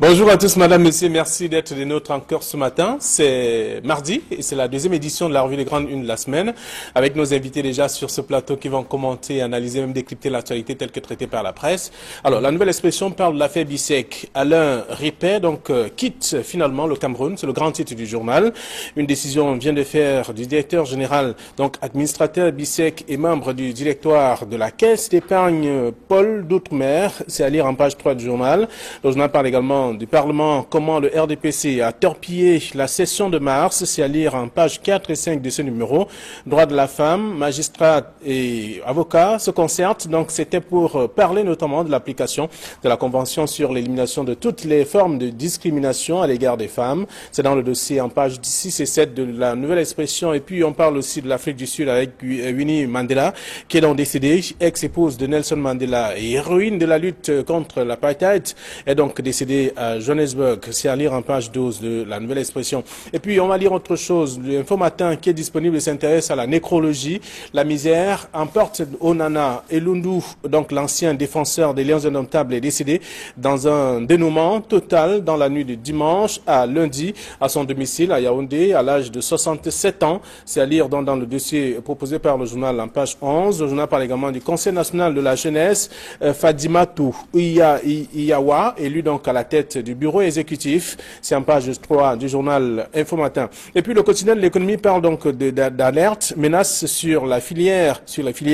Bonjour à tous, madame, messieurs, merci d'être des nôtres encore ce matin. C'est mardi et c'est la deuxième édition de la revue des grandes unes de la semaine, avec nos invités déjà sur ce plateau qui vont commenter, analyser, même décrypter l'actualité telle que traitée par la presse. Alors, la nouvelle expression parle de l'affaire Bissek. Alain Ripet, quitte finalement le Cameroun, c'est le grand titre du journal. Une décision vient de faire du directeur général, administrateur Bissek et membre du directoire de la Caisse d'épargne Paul d'Outre-mer. C'est à lire en page 3 du journal. Le journal parle également du Parlement, comment le RDPC a torpillé la session de mars, c'est à lire en page 4 et 5 de ce numéro. Droits de la femme, magistrats et avocats se concertent, donc c'était pour parler notamment de l'application de la Convention sur l'élimination de toutes les formes de discrimination à l'égard des femmes. C'est dans le dossier en page 6 et 7 de la nouvelle expression. Et puis on parle aussi de l'Afrique du Sud avec Winnie Mandela, qui est donc décédée, ex-épouse de Nelson Mandela et héroïne de la lutte contre l'apartheid, est donc décédée à Johannesburg. C'est à lire en page 12 de la nouvelle expression. Et puis on va lire autre chose. L'Info Matin qui est disponible s'intéresse à la nécrologie. La misère emporte Onana Elundu, donc l'ancien défenseur des Lions indomptables, est décédé dans un dénouement total dans la nuit de dimanche à lundi à son domicile à Yaoundé à l'âge de 67 ans. C'est à lire dans le dossier proposé par le journal en page 11. Le journal parle également du Conseil national de la jeunesse. Fadimatou Iyawa, élu donc à la tête du bureau exécutif. C'est en page 3 du journal Info Matin. Et puis le quotidien de l'économie parle donc d'alerte, menace sur la filière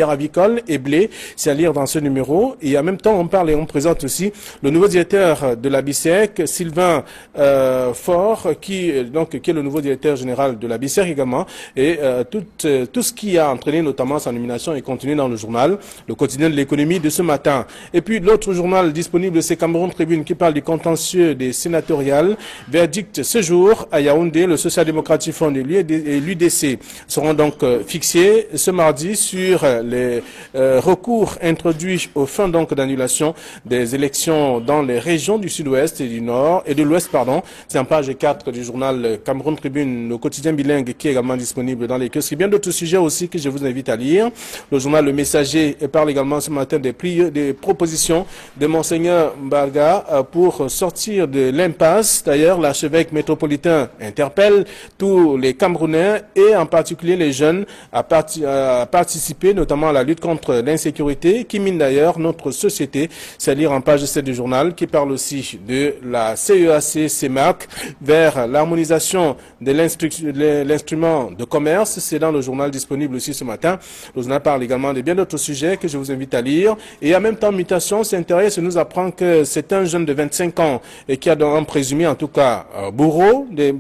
avicole et blé. C'est à lire dans ce numéro. Et en même temps, on parle et on présente aussi le nouveau directeur de la Bissek, Sylvain Faure, qui est le nouveau directeur général de la Bissek également. Et tout ce qui a entraîné notamment sa nomination est contenu dans le journal, le quotidien de l'économie de ce matin. Et puis l'autre journal disponible, c'est Cameroun Tribune, qui parle du contentieux des sénatoriales. Verdict ce jour à Yaoundé. Le Social-démocratique Front et l'UDC seront donc fixés ce mardi sur les recours introduits aux fins d'annulation des élections dans les régions du sud-ouest et du nord et de l'ouest, pardon. C'est en page 4 du journal Cameroun Tribune, le quotidien bilingue qui est également disponible dans les kiosques. Il y a bien d'autres sujets aussi que je vous invite à lire. Le journal Le Messager parle également ce matin des propositions de Monseigneur Mbarga pour sortir de l'impasse. D'ailleurs, l'archevêque métropolitain interpelle tous les Camerounais et en particulier les jeunes à participer notamment à la lutte contre l'insécurité qui mine d'ailleurs notre société. C'est à lire en page 7 du journal qui parle aussi de la CEAC-CEMAC vers l'harmonisation de l'instrument de commerce. C'est dans le journal disponible aussi ce matin. Le journal parle également de bien d'autres sujets que je vous invite à lire. Et en même temps, Mutation s'intéresse et nous apprend que c'est un jeune de 25 ans et qui a donc présumé en tout cas bourreau des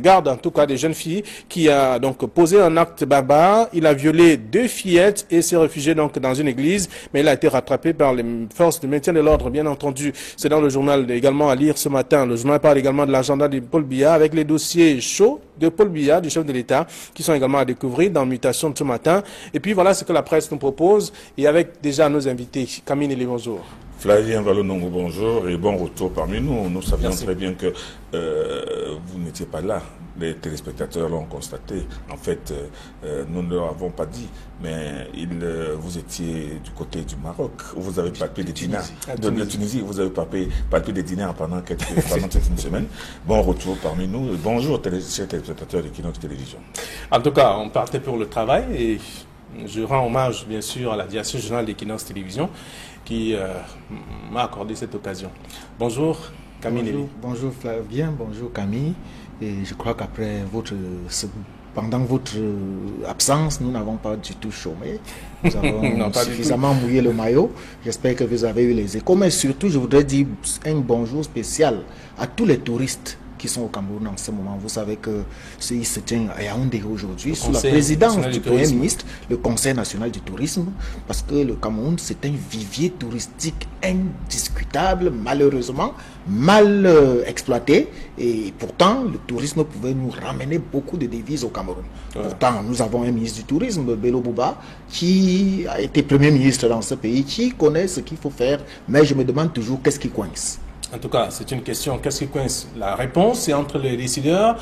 gardes en tout cas des jeunes filles qui a donc posé un acte barbare. Il a violé 2 fillettes et s'est réfugié donc dans une église, mais il a été rattrapé par les forces de maintien de l'ordre, bien entendu. C'est dans le journal également à lire ce matin. Le journal parle également de l'agenda de Paul Biya avec les dossiers chauds de Paul Biya, du chef de l'État, qui sont également à découvrir dans Mutation de ce matin. Et puis voilà ce que la presse nous propose et avec déjà nos invités. Camille Nelly, bonjour. Flavien Valonongo, bonjour et bon retour parmi nous. Nous savions très bien que vous n'étiez pas là. Les téléspectateurs l'ont constaté. En fait, nous ne leur avons pas dit, mais vous étiez du côté du Maroc. Vous avez palpé des dinars. De la Tunisie, vous avez palpé des dinars pendant cette une semaine. Bon retour parmi nous. Bonjour, chers téléspectateurs de Kinox Télévision. En tout cas, on partait pour le travail et je rends hommage, bien sûr, à la direction générale d'Equinox Télévision qui m'a accordé cette occasion. Bonjour, Camille Nelly. Bonjour Flavien, bonjour Camille. Et je crois qu'après pendant votre absence, nous n'avons pas du tout chômé. Nous avons suffisamment mouillé le maillot. J'espère que vous avez eu les échos. Mais surtout, je voudrais dire un bonjour spécial à tous les touristes qui sont au Cameroun en ce moment. Vous savez que il se tient à Yaoundé aujourd'hui sous la présidence du Premier ministre, le Conseil national du tourisme, parce que le Cameroun, c'est un vivier touristique indiscutable, malheureusement, mal exploité, et pourtant, le tourisme pouvait nous ramener beaucoup de devises au Cameroun. Ouais. Pourtant, nous avons un ministre du tourisme, Bello Bouba, qui a été Premier ministre dans ce pays, qui connaît ce qu'il faut faire, mais je me demande toujours qu'est-ce qui coince. En tout cas, c'est une question, qu'est-ce qui coince? La réponse, c'est entre les décideurs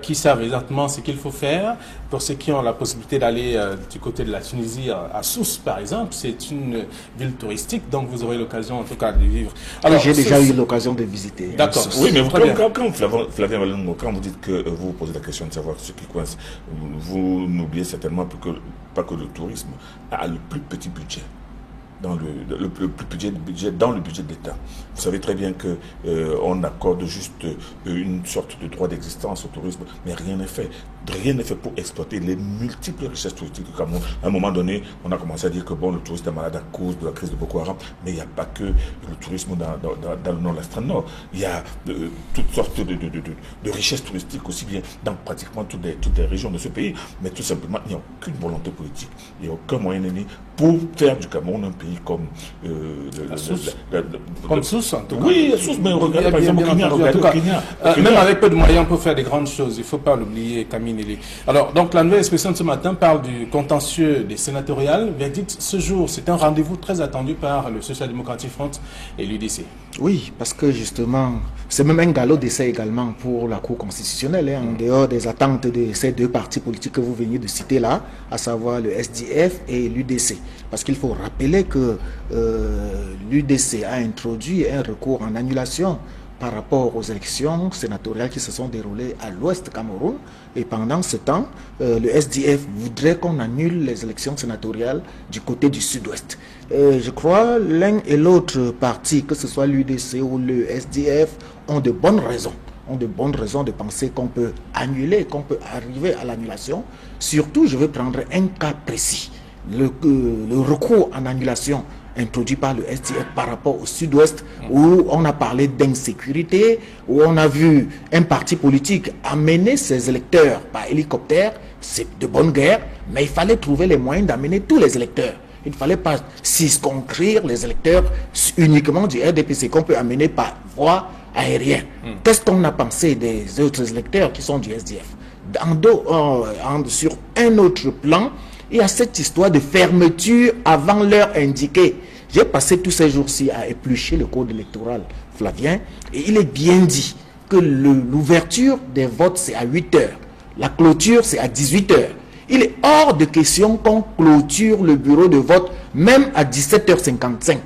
qui savent exactement ce qu'il faut faire. Pour ceux qui ont la possibilité d'aller du côté de la Tunisie, à Sousse, par exemple, c'est une ville touristique, donc vous aurez l'occasion, en tout cas, de vivre. Alors, j'ai déjà eu l'occasion de visiter. D'accord. Oui, mais quand Flavien Walongo, quand vous dites que vous posez la question de savoir ce qui coince, vous n'oubliez certainement pas que le tourisme a le plus petit budget. Dans le plus petit budget dans le budget de l'État. Vous savez très bien que on accorde juste une sorte de droit d'existence au tourisme, mais rien n'est fait. Rien n'est fait pour exploiter les multiples richesses touristiques du Cameroun. À un moment donné, on a commencé à dire que bon, le tourisme est malade à cause de la crise de Boko Haram, mais il n'y a pas que le tourisme dans le nord, l'extrême nord. Il y a toutes sortes de richesses touristiques aussi bien dans pratiquement toutes les régions de ce pays, mais tout simplement, il n'y a aucune volonté politique, il n'y a aucun moyen donné pour faire du Cameroun un pays comme comme Sousse, en tout cas. Oui, Sousse, mais regardez par exemple au Kenya. Même avec peu de moyens, on peut faire des grandes choses. Il ne faut pas l'oublier, Camille Nelly. Alors, donc, la nouvelle expression de ce matin parle du contentieux des sénatoriales. Verdict ce jour, c'est un rendez-vous très attendu par le Social Democratic Front et l'UDC. Oui, parce que justement, c'est même un galop d'essai également pour la Cour constitutionnelle, en dehors des attentes de ces deux partis politiques que vous veniez de citer là, à savoir le SDF et l'UDC. Parce qu'il faut rappeler que l'UDC a introduit un recours en annulation par rapport aux élections sénatoriales qui se sont déroulées à l'ouest Cameroun. Et pendant ce temps, le SDF voudrait qu'on annule les élections sénatoriales du côté du sud-ouest. Je crois l'un et l'autre parti, que ce soit l'UDC ou le SDF, ont de bonnes raisons de penser qu'on peut annuler, qu'on peut arriver à l'annulation. Surtout, je vais prendre un cas précis. Le recours en annulation introduit par le SDF par rapport au sud-ouest, où on a parlé d'insécurité, où on a vu un parti politique amener ses électeurs par hélicoptère. C'est de bonne guerre, mais il fallait trouver les moyens d'amener tous les électeurs. Il ne fallait pas circonscrire les électeurs uniquement du RDPC qu'on peut amener par voie aérienne. Qu'est-ce qu'on a pensé des autres électeurs qui sont du SDF? Sur un autre plan, il y a cette histoire de fermeture avant l'heure indiquée. J'ai passé tous ces jours-ci à éplucher le code électoral, Flavien, et il est bien dit que l'ouverture des votes, c'est à 8 heures. La clôture, c'est à 18 heures. Il est hors de question qu'on clôture le bureau de vote même à 17h55.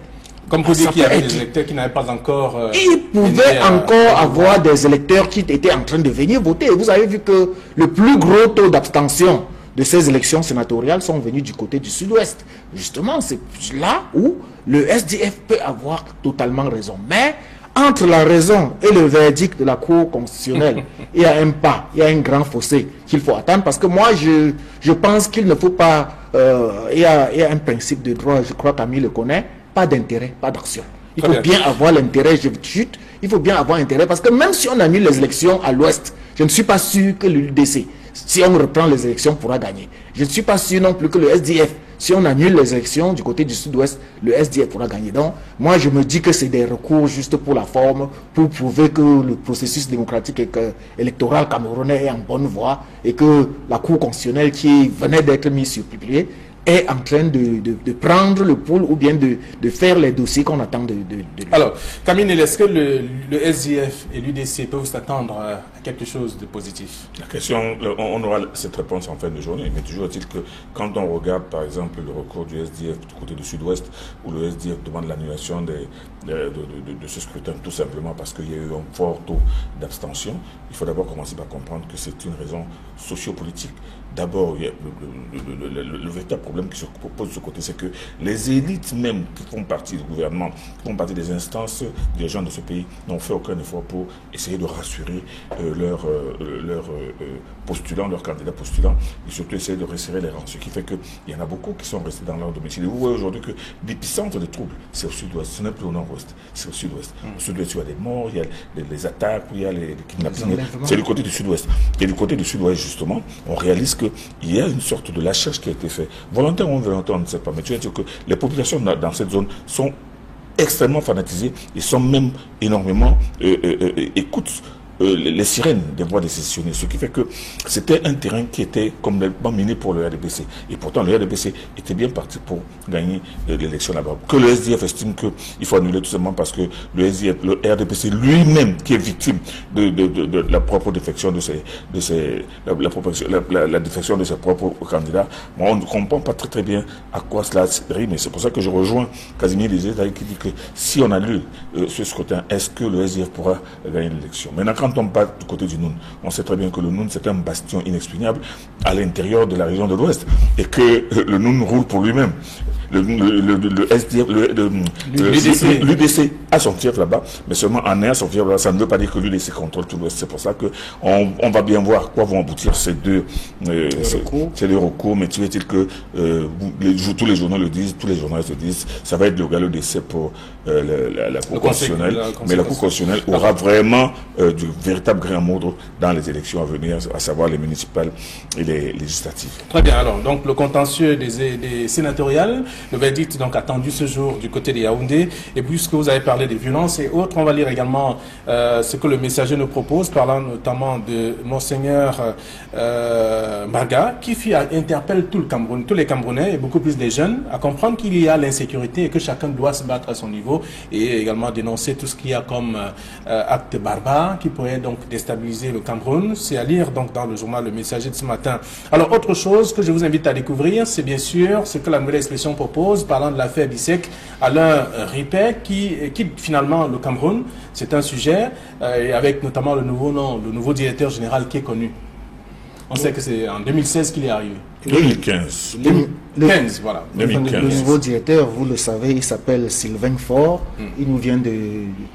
Comme vous dites qu'il y avait des électeurs qui n'avaient pas encore... il pouvait encore avoir des électeurs qui étaient en train de venir voter. Vous avez vu que le plus gros taux d'abstention de ces élections sénatoriales sont venus du côté du sud-ouest. Justement, c'est là où le SDF peut avoir totalement raison. Mais entre la raison et le verdict de la Cour constitutionnelle, il y a un pas, il y a un grand fossé qu'il faut attendre. Parce que moi, je pense qu'il ne faut pas... il y a un principe de droit, je crois qu'Ami le connaît, pas d'intérêt, pas d'action. Il faut bien avoir l'intérêt, il faut bien avoir intérêt. Parce que même si on annule les élections à l'ouest, je ne suis pas sûr que l'UDC, si on reprend les élections, pourra gagner. Je ne suis pas sûr non plus que le SDF, si on annule les élections du côté du sud-ouest, le SDF pourra gagner. Donc, moi, je me dis que c'est des recours juste pour la forme, pour prouver que le processus démocratique et électoral camerounais est en bonne voie et que la Cour constitutionnelle qui venait d'être mise sur pied est en train de prendre le pôle ou bien de faire les dossiers qu'on attend de lui. Alors, Camille, est-ce que le SDF et l'UDC peuvent s'attendre à quelque chose de positif? La question, on aura cette réponse en fin de journée, mais toujours est-il que quand on regarde par exemple le recours du SDF du côté du sud-ouest, où le SDF demande l'annulation de ce scrutin tout simplement parce qu'il y a eu un fort taux d'abstention, il faut d'abord commencer par comprendre que c'est une raison sociopolitique. D'abord, le véritable problème qui se pose de ce côté, c'est que les élites même qui font partie du gouvernement, qui font partie des instances dirigeantes de ce pays, n'ont fait aucun effort pour essayer de rassurer leurs postulants, leurs candidats postulants, et surtout essayer de resserrer les rangs. Ce qui fait qu'il y en a beaucoup qui sont restés dans leur domicile. Et vous voyez aujourd'hui que l'épicentre des troubles, c'est au sud-ouest, ce n'est plus au nord-ouest, c'est au sud-ouest. Au sud-ouest, il y a des morts, il y a les attaques, il y a les kidnappings. C'est du côté du sud-ouest. Et du côté du sud-ouest, justement, on réalise qu'il y a une sorte de lâchage qui a été fait. Volontaire ou involontaire, on ne sait pas. Mais tu veux dire que les populations dans cette zone sont extrêmement fanatisées et sont même énormément écoutent les sirènes des voix des sécessionnistes, ce qui fait que c'était un terrain qui était complètement miné pour le RDPC. Et pourtant, le RDPC était bien parti pour gagner l'élection là-bas. Que le SDF estime qu'il faut annuler tout simplement parce que le RDPC lui-même, qui est victime de la propre défection la défection de ses propres candidats, moi, on ne comprend pas très bien à quoi cela rime. Et c'est pour ça que je rejoins Casimir Lisée qui dit que si on annule ce scrutin, est-ce que le SDF pourra gagner l'élection? Maintenant, quand on part du côté du Noun, on sait très bien que le Noun, c'est un bastion inexpugnable à l'intérieur de la région de l'Ouest et que le Noun roule pour lui-même. Le SDF, l'UDC a son fief là-bas, mais seulement en ayant son fief là-bas, ça ne veut pas dire que l'UDC contrôle tout l'Ouest. C'est pour ça que on va bien voir à quoi vont aboutir ces deux recours. Mais tu veux-il que tous les journaux le disent, tous les journalistes le disent, ça va être le galop d'essai pour la Cour constitutionnelle. Mais la Cour constitutionnelle aura vraiment du véritable grain à moudre dans les élections à venir, à savoir les municipales et les législatives. Très bien. Alors, donc le contentieux des sénatoriales. Le verdict donc attendu ce jour du côté de Yaoundé. Et puisque vous avez parlé des violences et autres, on va lire également ce que le messager nous propose, parlant notamment de Monseigneur Marga, qui interpelle tout le Cameroun, tous les Camerounais et beaucoup plus des jeunes à comprendre qu'il y a l'insécurité et que chacun doit se battre à son niveau et également dénoncer tout ce qu'il y a comme acte barbare qui pourrait donc déstabiliser le Cameroun. C'est à lire donc dans le journal Le Messager de ce matin. Alors autre chose que je vous invite à découvrir, c'est bien sûr ce que la nouvelle expression propose, parlant de l'affaire Bissek, Alain Ripet, qui quitte finalement le Cameroun. C'est un sujet, et avec notamment le nouveau directeur général qui est connu. On sait que c'est en 2016 qu'il est arrivé. 2015. 2015, voilà. 2015. Le nouveau directeur, vous le savez, il s'appelle Sylvain Faure. Il nous vient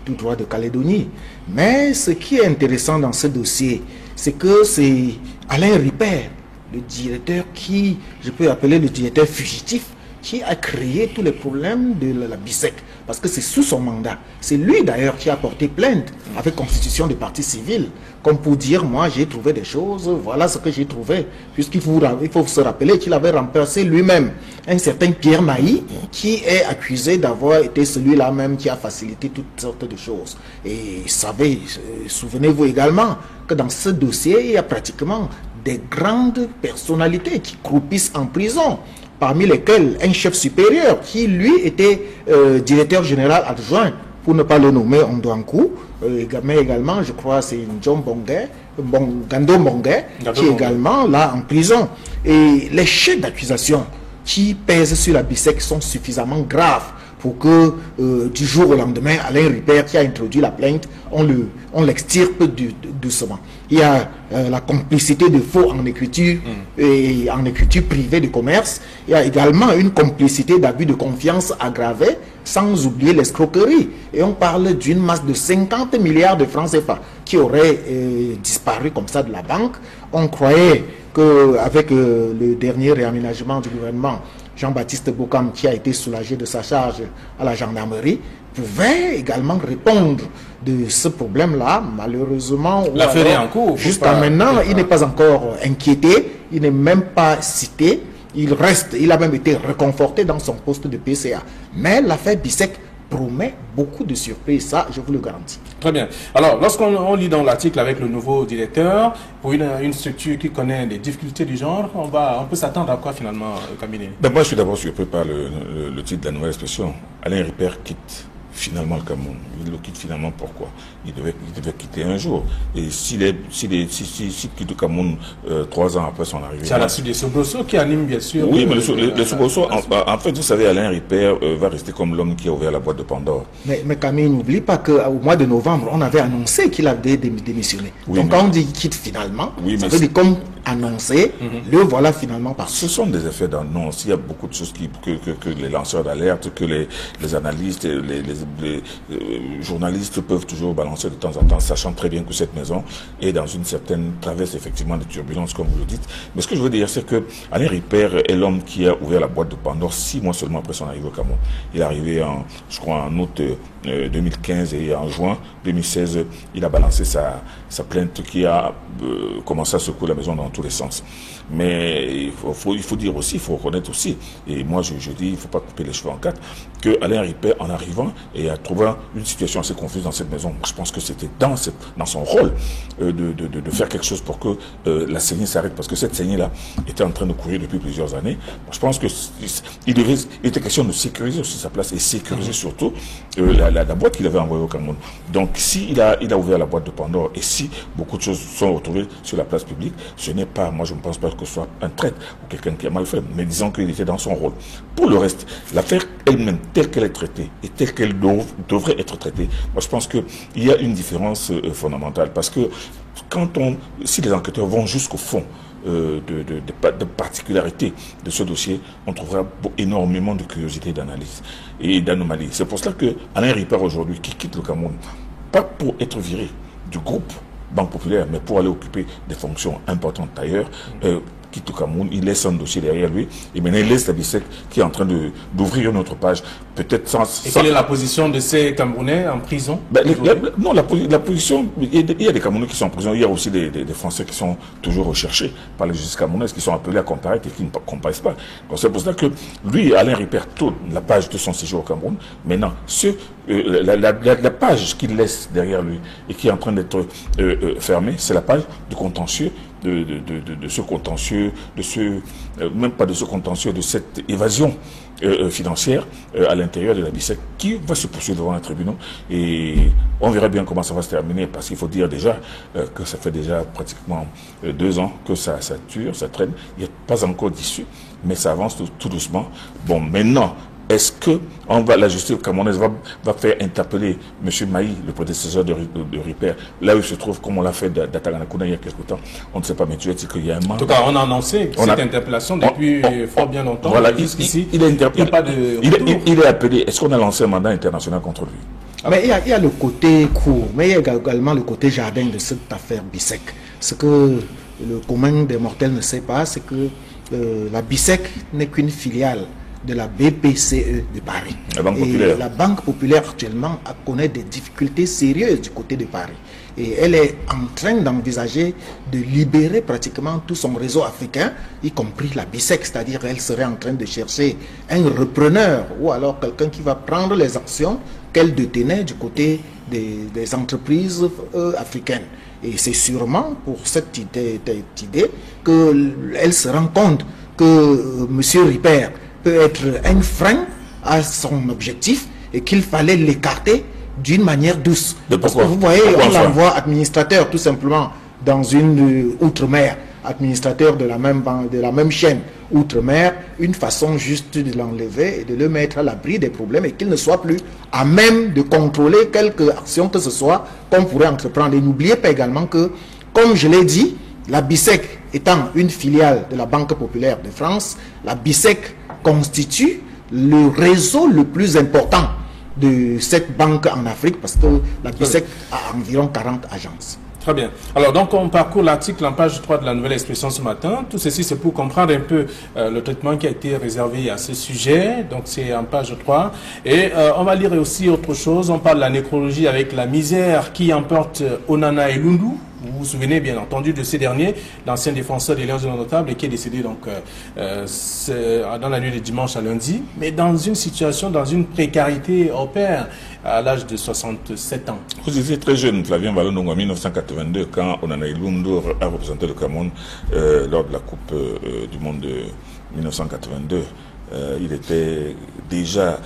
tout droit de Calédonie. Mais ce qui est intéressant dans ce dossier, c'est que c'est Alain Ripet, le directeur qui, je peux appeler le directeur fugitif, qui a créé tous les problèmes de la Bissek. Parce que c'est sous son mandat. C'est lui d'ailleurs qui a porté plainte avec constitution de partie civile. Comme pour dire, moi j'ai trouvé des choses, voilà ce que j'ai trouvé. Puisqu'il faut se rappeler qu'il avait remplacé lui-même un certain Pierre Mailly qui est accusé d'avoir été celui-là même qui a facilité toutes sortes de choses. Et souvenez-vous également que dans ce dossier, il y a pratiquement des grandes personnalités qui croupissent en prison, parmi lesquels un chef supérieur qui, lui, était directeur général adjoint, pour ne pas le nommer Ondouankou, mais également, je crois, c'est John Gando Bongué, qui est également là en prison. Et les chefs d'accusation qui pèsent sur la Bissek sont suffisamment graves pour que du jour au lendemain, Alain Ripet, qui a introduit la plainte, on l'extirpe doucement. Il y a la complicité de faux en écriture et en écriture privée de commerce. Il y a également une complicité d'abus de confiance aggravée, sans oublier l'escroquerie. Et on parle d'une masse de 50 milliards de francs CFA qui aurait disparu comme ça de la banque. On croyait qu'avec le dernier réaménagement du gouvernement, Jean-Baptiste Bokam, qui a été soulagé de sa charge à la gendarmerie, pouvait également répondre de ce problème-là. Malheureusement, l'affaire est en cours. Jusqu'à maintenant, il n'est pas encore inquiété, il n'est même pas cité, il a même été réconforté dans son poste de PCA. Mais l'affaire Bissek promet beaucoup de surprises, ça je vous le garantis. Très bien. Alors, lorsqu'on lit dans l'article avec le nouveau directeur, pour une structure qui connaît des difficultés du genre, on peut s'attendre à quoi finalement, Camille? Moi, je suis d'abord surpris par le titre de la nouvelle expression. Alain Ripet quitte finalement le Cameroun. Il le quitte finalement pourquoi? Il devait quitter un jour. Et s'il quitte le Cameroun 3 ans après son arrivée... C'est à la suite des soubresauts qui animent bien sûr... Oui, mais les soubresauts, en fait, vous savez, Alain Ripet va rester comme l'homme qui a ouvert la boîte de Pandore. Mais Camille, n'oublie pas qu'au mois de novembre, on avait annoncé qu'il avait démissionné. Oui, donc quand on dit qu'il quitte finalement, ça veut dire comme annoncé, le voilà finalement parti. Ce sont des effets d'annonce. Il y a beaucoup de choses que les lanceurs d'alerte, que les analystes, les journalistes peuvent toujours balancer de temps en temps, sachant très bien que cette maison est dans une certaine traverse effectivement de turbulences, comme vous le dites. Mais ce que je veux dire, c'est que Alain Ripet est l'homme qui a ouvert la boîte de Pandore 6 mois seulement après son arrivée au Cameroun. Il est arrivé je crois en août 2015 et en juin 2016, il a balancé sa plainte qui a commencé à secouer la maison dans tous les sens. Mais il faut dire aussi, il faut reconnaître aussi, et moi je dis, il ne faut pas couper les cheveux en quatre, que Alain Ripet, en arrivant, et a trouvé une situation assez confuse dans cette maison. Je pense que c'était dans son rôle de faire quelque chose pour que la saignée s'arrête, parce que cette saignée-là était en train de courir depuis plusieurs années. Je pense qu'il était question de sécuriser aussi sa place et sécuriser surtout la boîte qu'il avait envoyée au Cameroun. Donc si il a ouvert la boîte de Pandore et si beaucoup de choses sont retrouvées sur la place publique, ce n'est pas, moi je ne pense pas que ce soit un traître ou quelqu'un qui a mal fait, mais disons qu'il était dans son rôle. Pour le reste, l'affaire elle-même, telle qu'elle est traitée et telle qu'elle devrait être traitée, moi je pense qu'il y a une différence fondamentale, parce que si les enquêteurs vont jusqu'au fond de particularités de ce dossier, on trouvera énormément de curiosité, d'analyse et d'anomalies. C'est pour cela que Alain Ripert aujourd'hui, qui quitte le Cameroun, pas pour être viré du groupe Banque Populaire, mais pour aller occuper des fonctions importantes ailleurs, quitte le Cameroun, il laisse un dossier derrière lui, et maintenant il laisse la BICEC qui est en train d'ouvrir une autre page, peut-être sans... Et quelle est la position de ces Camerounais en prison? Non, la position, il y a des Camerounais qui sont en prison, il y a aussi des Français qui sont toujours recherchés par la justice camerounaise, qui sont appelés à comparaître et qui ne comparaissent pas. Donc c'est pour ça que lui, Alain Ripert, tourne la page de son séjour au Cameroun. Maintenant, la page qu'il laisse derrière lui et qui est en train d'être fermée, c'est la page du contentieux, de ce contentieux, même pas de ce contentieux, de cette évasion financière à l'intérieur de la BICEC qui va se poursuivre devant un tribunal, et on verra bien comment ça va se terminer, parce qu'il faut dire déjà que ça fait déjà pratiquement 2 ans que ça dure, ça traîne, il n'y a pas encore d'issue, mais ça avance tout doucement. Bon, maintenant, est-ce que la justice camerounaise va faire interpeller M. Maï, le prédécesseur de Ripert, là où il se trouve, comme on l'a fait d'Ataganakuna il y a quelque temps? On ne sait pas, mais tu as dit qu'il y a un mandat. En tout cas, on a annoncé cette interpellation depuis fort bien longtemps. Voilà, jusqu'ici, il n'y a pas de... Il est appelé. Est-ce qu'on a lancé un mandat international contre lui? Mais il y a le côté court, mais il y a également le côté jardin de cette affaire BICEC. Ce que le commun des mortels ne sait pas, c'est que la BICEC n'est qu'une filiale de la BPCE de Paris. La Banque Populaire actuellement connaît des difficultés sérieuses du côté de Paris. Et elle est en train d'envisager de libérer pratiquement tout son réseau africain, y compris la BICEC, c'est-à-dire elle serait en train de chercher un repreneur ou alors quelqu'un qui va prendre les actions qu'elle détenait du côté des entreprises africaines. Et c'est sûrement pour cette idée qu'elle se rend compte que M. Ripert peut être un frein à son objectif et qu'il fallait l'écarter d'une manière douce. Parce que vous voyez, on l'envoie administrateur tout simplement dans une outre-mer, administrateur de la même chaîne outre-mer, une façon juste de l'enlever et de le mettre à l'abri des problèmes et qu'il ne soit plus à même de contrôler quelque action que ce soit qu'on pourrait entreprendre. Et n'oubliez pas également que, comme je l'ai dit, la BICEC étant une filiale de la Banque Populaire de France, la BICEC constitue le réseau le plus important de cette banque en Afrique, parce que la BICEC a environ 40 agences. Très bien. Alors, donc, on parcourt l'article en page 3 de la Nouvelle Expression ce matin. Tout ceci, c'est pour comprendre un peu le traitement qui a été réservé à ce sujet. Donc, c'est en page 3. Et on va lire aussi autre chose. On parle de la nécrologie avec la misère qui emporte Onana et Lundu. Vous vous souvenez bien entendu de ces derniers, l'ancien défenseur des Lions de Notable, qui est décédé donc dans la nuit de dimanche à lundi, mais dans une situation, dans une précarité au père, à l'âge de 67 ans. Vous étiez très jeune, Flavien Valonongo, en 1982, quand Onana Ilundu a représenté le Cameroun lors de la Coupe du Monde de 1982. Il était déjà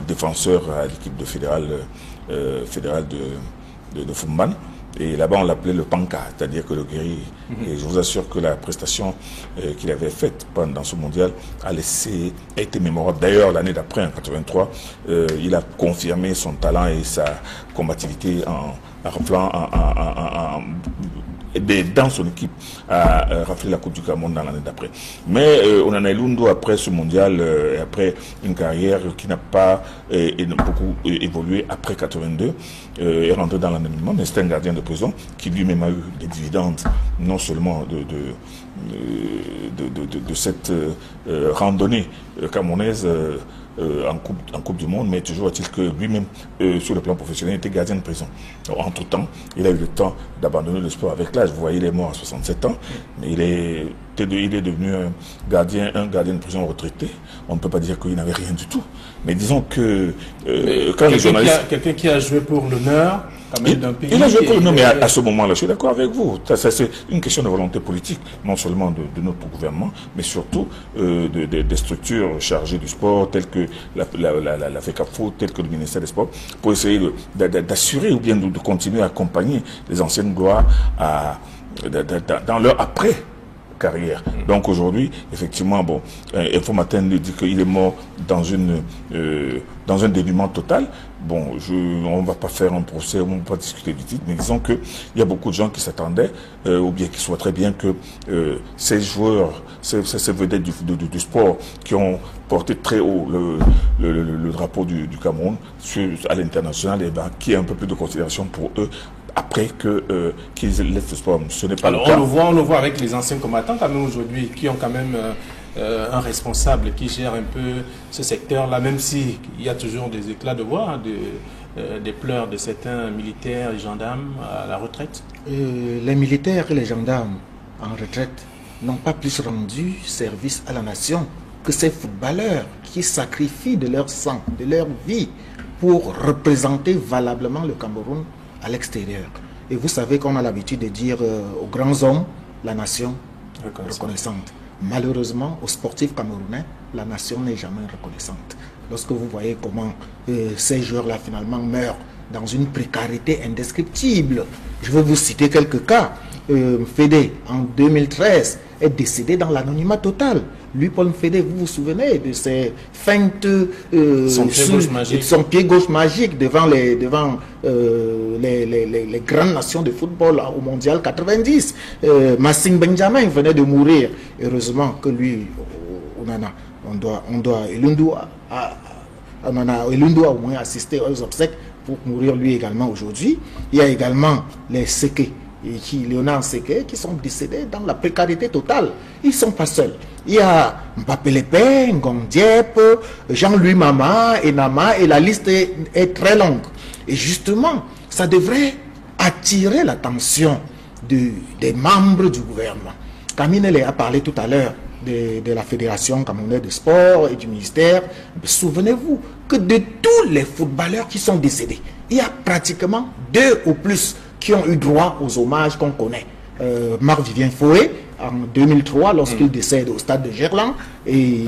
défenseur à l'équipe de fédérale de Fumban. Et là-bas, on l'appelait le Panka, c'est-à-dire que le guerrier. Et je vous assure que la prestation qu'il avait faite pendant ce mondial a été mémorable. D'ailleurs, l'année d'après, en 83, il a confirmé son talent et sa combativité dans son équipe à rafler la Coupe du Cameroun dans l'année d'après. Mais Onana Ilundu, après ce mondial, après une carrière qui n'a pas beaucoup évolué après 82, est rentré dans l'anonymat, mais c'est un gardien de prison qui lui-même a eu des dividendes, non seulement cette randonnée camerounaise en coupe du Monde, mais toujours est-il que lui-même, sur le plan professionnel, était gardien de prison. Entre-temps, il a eu le temps d'abandonner le sport avec l'âge. Vous voyez, il est mort à 67 ans, mais il est devenu un gardien de prison retraité. On ne peut pas dire qu'il n'avait rien du tout. Mais disons que quand les journalistes... Quelqu'un qui a joué pour l'honneur, quand même, d'un pays... Il a joué pour l'honneur, mais à ce moment-là, je suis d'accord avec vous. C'est une question de volonté politique, non seulement de notre gouvernement, mais surtout des structures chargées du sport, telles que la FECAFO, telles que le ministère des Sports, pour essayer d'assurer ou bien de continuer à accompagner les anciennes gloires dans leur après-carrière. Donc aujourd'hui, effectivement, bon, Info Matin nous dit qu'il est mort dans un dénuement total. Bon, on ne va pas faire un procès, on ne va pas discuter du titre, mais disons qu'il y a beaucoup de gens qui s'attendaient, ou bien qui souhaiteraient bien que ces joueurs, ces vedettes du sport qui ont porté très haut le drapeau du Cameroun à l'international, et ben, qu'il y ait un peu plus de considération pour eux après qu'ils laissent le sport. Ce n'est pas le cas. On le voit avec les anciens combattants quand même aujourd'hui, qui ont quand même un responsable qui gère un peu ce secteur-là, même s'il y a toujours des éclats de voix, hein, des pleurs de certains militaires et gendarmes à la retraite. Les militaires et les gendarmes en retraite n'ont pas plus rendu service à la nation que ces footballeurs qui sacrifient de leur sang, de leur vie pour représenter valablement le Cameroun à l'extérieur. Et vous savez qu'on a l'habitude de dire aux grands hommes, la nation reconnaissante. Malheureusement, aux sportifs camerounais, la nation n'est jamais reconnaissante. Lorsque vous voyez comment ces joueurs-là finalement meurent dans une précarité indescriptible. Je vais vous citer quelques cas. Fédé, en 2013, est décédé dans l'anonymat total. Lui, Paul Fédé, vous vous souvenez de ses feintes, son pied gauche magique devant les grandes nations de football au Mondial 90. Massing Benjamin venait de mourir. Heureusement que lui, Elundu a au moins assisté aux obsèques pour mourir lui également aujourd'hui. Il y a également les Séké, Léonard Séké, qui sont décédés dans la précarité totale. Ils ne sont pas seuls. Il y a Mbappé Lepin, Ngom Diep, Jean-Louis Mama, Enama, et la liste est très longue. Et justement, ça devrait attirer l'attention des membres du gouvernement. Kamine a parlé tout à l'heure de la Fédération camerounaise de sport et du ministère. Souvenez-vous que de tous les footballeurs qui sont décédés, il y a pratiquement 2 ou plus qui ont eu droit aux hommages qu'on connaît. Marc-Vivien Foué, en 2003, lorsqu'il décède au stade de Gerland, et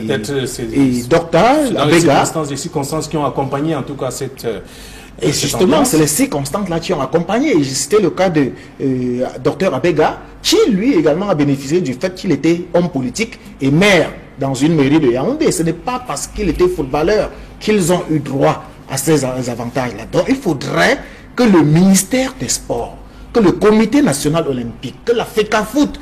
Doctal, Abega. Les circonstances qui ont accompagné en tout cas cette... Et justement, c'est les circonstances-là qui ont accompagné. Et c'était le cas de Dr Abega, qui lui également a bénéficié du fait qu'il était homme politique et maire dans une mairie de Yaoundé. Ce n'est pas parce qu'il était footballeur qu'ils ont eu droit à ces avantages-là. Donc il faudrait que le ministère des Sports, que le Comité national olympique, que la FECAFOOT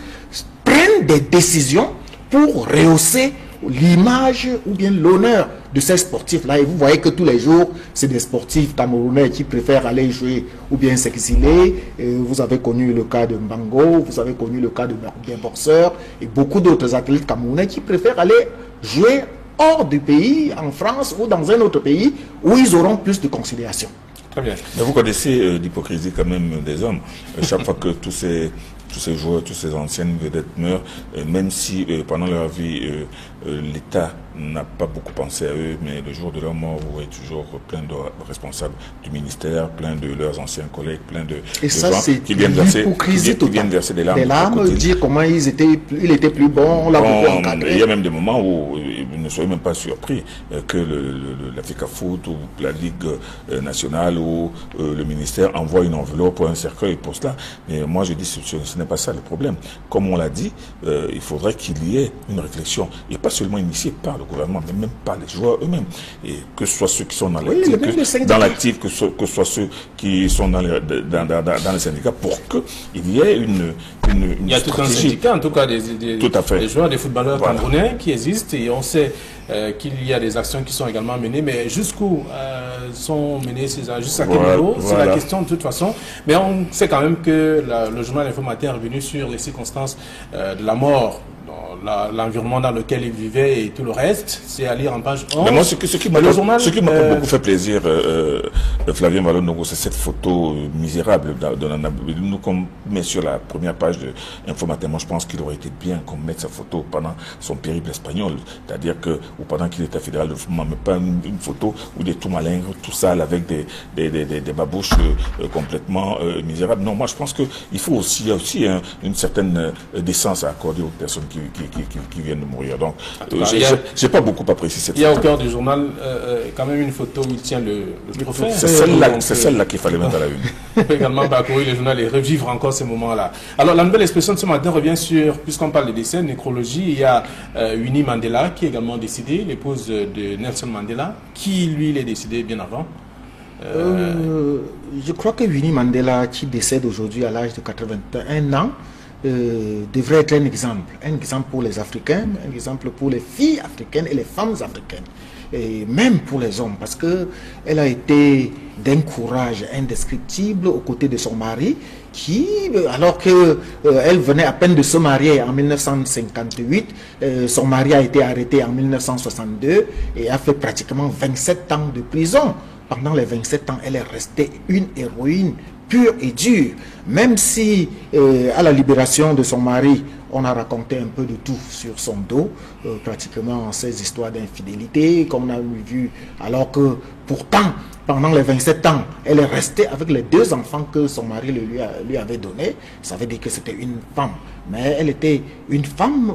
prennent des décisions pour rehausser l'image ou bien l'honneur de ces sportifs-là. Et vous voyez que tous les jours, c'est des sportifs camerounais qui préfèrent aller jouer ou bien s'exiler. Vous avez connu le cas de Mbango, vous avez connu le cas de bien boxeur et beaucoup d'autres athlètes camerounais qui préfèrent aller jouer hors du pays, en France ou dans un autre pays où ils auront plus de considération. Très bien. Mais vous connaissez l'hypocrisie quand même des hommes. Chaque fois que tous ces joueurs, toutes ces anciennes vedettes meurent, même si pendant leur vie, l'État n'a pas beaucoup pensé à eux, mais le jour de leur mort, vous voyez toujours plein de responsables du ministère, plein de leurs anciens collègues, plein de ça, gens qui viennent verser des larmes. Des larmes, dire comment il était plus bon, on l'a beaucoup encadré. Il y a même des moments où ne soyez même pas surpris que la FECAFOOT ou la Ligue nationale ou le ministère envoie une enveloppe ou un cercueil pour cela. Mais moi, je dis ce n'est pas ça le problème. Comme on l'a dit, il faudrait qu'il y ait une réflexion, et pas seulement initiée par le gouvernement, mais même par les joueurs eux-mêmes. Et que ce soit ceux qui sont dans l'actif, que ce soit ceux qui sont dans les syndicats, pour qu'il y ait une il y a stratégie. Tout un syndicat, en tout cas, des tout à fait. Des joueurs, des footballeurs camerounais qui existent, et on sait qu'il y a des actions qui sont également menées, mais jusqu'où sont menées ces actions, jusqu'à quel niveau, c'est la question de toute façon. Mais on sait quand même que le journal Info Matin est revenu sur les circonstances de la mort, l'environnement dans lequel il vivait et tout le reste. C'est à lire en page 11. Mais moi, ce qui m'a beaucoup fait plaisir, Flavien Vallon, c'est cette photo misérable. Nous, qu'on met sur la première page de Info Matin, moi je pense qu'il aurait été bien qu'on mette sa photo pendant son périple espagnol, c'est-à-dire que, ou pendant qu'il était fédéral de mouvement, mais pas une photo où il est tout malingre, tout sale, avec des babouches complètement misérables. Non, moi je pense qu'il faut aussi, il y a aussi une certaine décence à accorder aux personnes qui viennent de mourir. Donc, j'ai pas beaucoup apprécié cette photo. Il y a au cœur du journal quand même une photo où il tient le trophée. C'est celle-là qu'il fallait mettre à la une. On peut également parcourir le journal et revivre encore ces moments-là. Alors, la nouvelle expression de ce matin revient sur, puisqu'on parle de décès, nécrologie, il y a Winnie Mandela qui est également décédée, l'épouse de Nelson Mandela, qui lui, il est décédé bien avant. Je crois que Winnie Mandela, qui décède aujourd'hui à l'âge de 81 ans, devrait être un exemple pour les Africains, un exemple pour les filles africaines et les femmes africaines, et même pour les hommes, parce qu'elle a été d'un courage indescriptible aux côtés de son mari, qui, alors qu'elle venait à peine de se marier en 1958, son mari a été arrêté en 1962 et a fait pratiquement 27 ans de prison. Pendant les 27 ans, elle est restée une héroïne pure et dure, même si à la libération de son mari, on a raconté un peu de tout sur son dos, pratiquement ces histoires d'infidélité, comme on a vu, alors que pourtant, pendant les 27 ans, elle est restée avec les 2 enfants que son mari lui avait donnés. Ça veut dire que c'était une femme, mais elle était une femme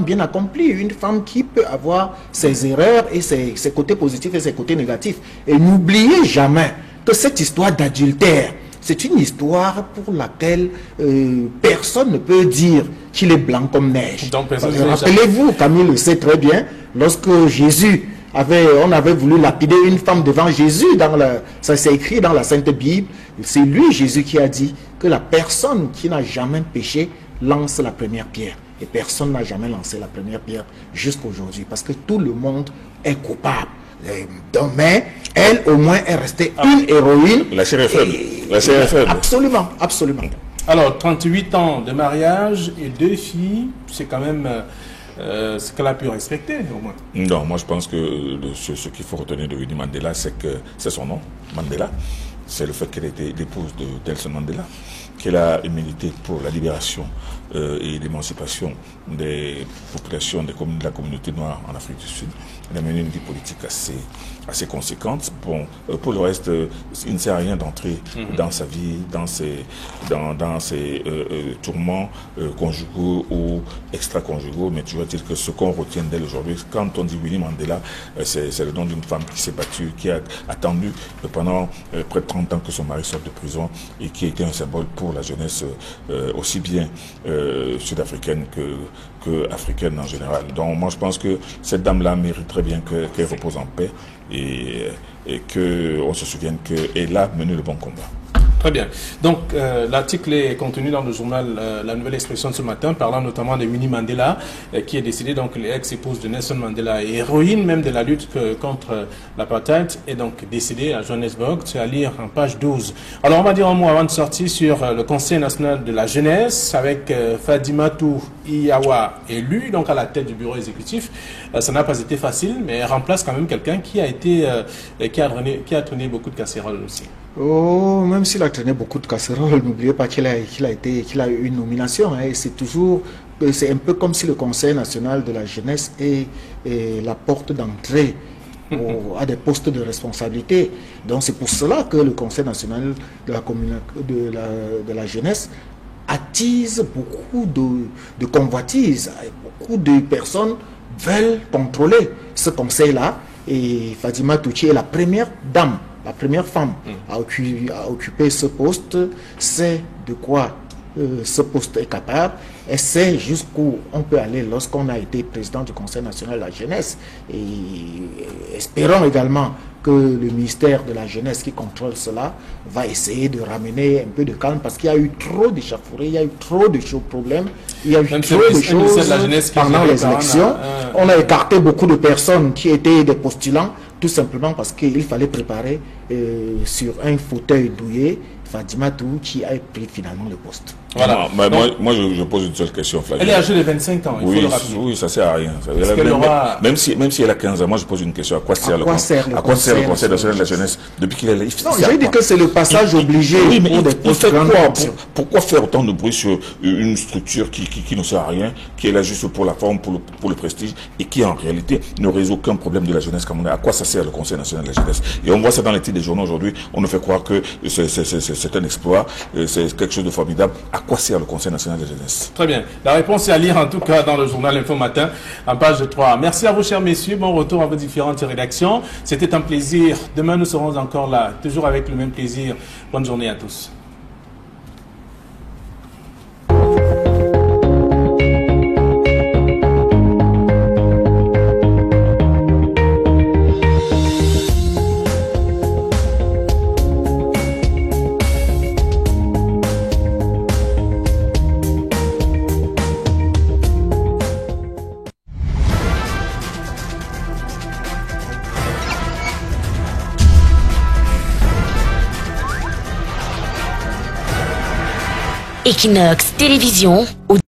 bien accomplie, une femme qui peut avoir ses erreurs et ses côtés positifs et ses côtés négatifs. Et n'oubliez jamais que cette histoire d'adultère, c'est une histoire pour laquelle personne ne peut dire qu'il est blanc comme neige. Rappelez-vous, Camille le sait très bien, lorsque on avait voulu lapider une femme devant Jésus, ça s'est écrit dans la Sainte Bible, c'est lui, Jésus, qui a dit que la personne qui n'a jamais péché lance la première pierre. Et personne n'a jamais lancé la première pierre jusqu'à aujourd'hui, parce que tout le monde est coupable. Mais elle, au moins, est restée une héroïne. La chair est faible. La chair est faible. Absolument, absolument. Alors, 38 ans de mariage et 2 filles, c'est quand même ce qu'elle a pu respecter, au moins. Non, moi je pense que ce qu'il faut retenir de Winnie Mandela, c'est que c'est son nom, Mandela. C'est le fait qu'elle était l'épouse de Nelson Mandela, qu'elle a milité pour la libération et l'émancipation des populations de la communauté noire en Afrique du Sud. Elle a mené une vie politique assez conséquente. Bon, pour le reste, il ne sert à rien d'entrer dans sa vie, dans ses tourments conjugaux ou extra-conjugaux, mais tu vas dire que ce qu'on retient d'elle aujourd'hui, quand on dit Winnie Mandela, c'est le nom d'une femme qui s'est battue, qui a attendu pendant près de 30 ans que son mari sorte de prison et qui a été un symbole pour la jeunesse aussi bien sud-africaine que africaine en général. Donc moi je pense que cette dame-là mériterait bien qu'elle repose en paix et qu'on se souvienne qu'elle a mené le bon combat. Très bien. Donc, l'article est contenu dans le journal La Nouvelle Expression de ce matin, parlant notamment de Winnie Mandela, qui est décédée, donc l'ex-épouse de Nelson Mandela, et héroïne même de la lutte contre l'apartheid, est donc décédée à Johannesburg. C'est à lire en page 12. Alors, on va dire un mot avant de sortir sur le Conseil national de la jeunesse, avec Fadimatou Iyawa élu, donc à la tête du bureau exécutif. Ça n'a pas été facile, mais elle remplace quand même quelqu'un qui a traîné beaucoup de casseroles aussi. Oh, même s'il a traîné beaucoup de casseroles, n'oubliez pas qu'il a eu une nomination. Hein, et c'est un peu comme si le Conseil national de la jeunesse est la porte d'entrée à des postes de responsabilité. Donc c'est pour cela que le Conseil national de la jeunesse attise beaucoup de convoitises. Beaucoup de personnes veulent contrôler ce conseil-là. Et Fadima Touchi est la première dame, la première femme à occuper ce poste. C'est de quoi ce poste est capable, elle sait jusqu'où on peut aller lorsqu'on a été président du Conseil national de la jeunesse. Et espérons également que le ministère de la jeunesse qui contrôle cela va essayer de ramener un peu de calme, parce qu'il y a eu trop d'échauffourées, il y a eu trop de problèmes, il y a eu trop de choses pendant les élections. On a écarté beaucoup de personnes qui étaient des postulants, tout simplement parce qu'il fallait préparer sur un fauteuil douillet Fadima Tou qui a pris finalement le poste. Voilà. Moi, je pose une seule question, Flavie. Elle est âgée de 25 ans, il faut le rappeler. Oui, ça sert à rien. Même si elle a 15 ans, moi je pose une question. À quoi sert le Conseil national de la jeunesse depuis qu'il est là? Non, j'ai dit que c'est le passage obligé pour des postes. Pourquoi faire autant de bruit sur une structure qui ne sert à rien, qui est là juste pour la forme, pour le prestige, et qui en réalité ne résout aucun problème de la jeunesse camerounaise? À quoi ça sert le Conseil national de la jeunesse? Et on voit ça dans les titres des journaux aujourd'hui. On nous fait croire que c'est un exploit, c'est quelque chose de formidable. À quoi sert le Conseil national de la jeunesse? Très bien. La réponse est à lire en tout cas dans le journal Info Matin, en page 3. Merci à vous, chers messieurs. Bon retour à vos différentes rédactions. C'était un plaisir. Demain, nous serons encore là, toujours avec le même plaisir. Bonne journée à tous. Equinox Télévision.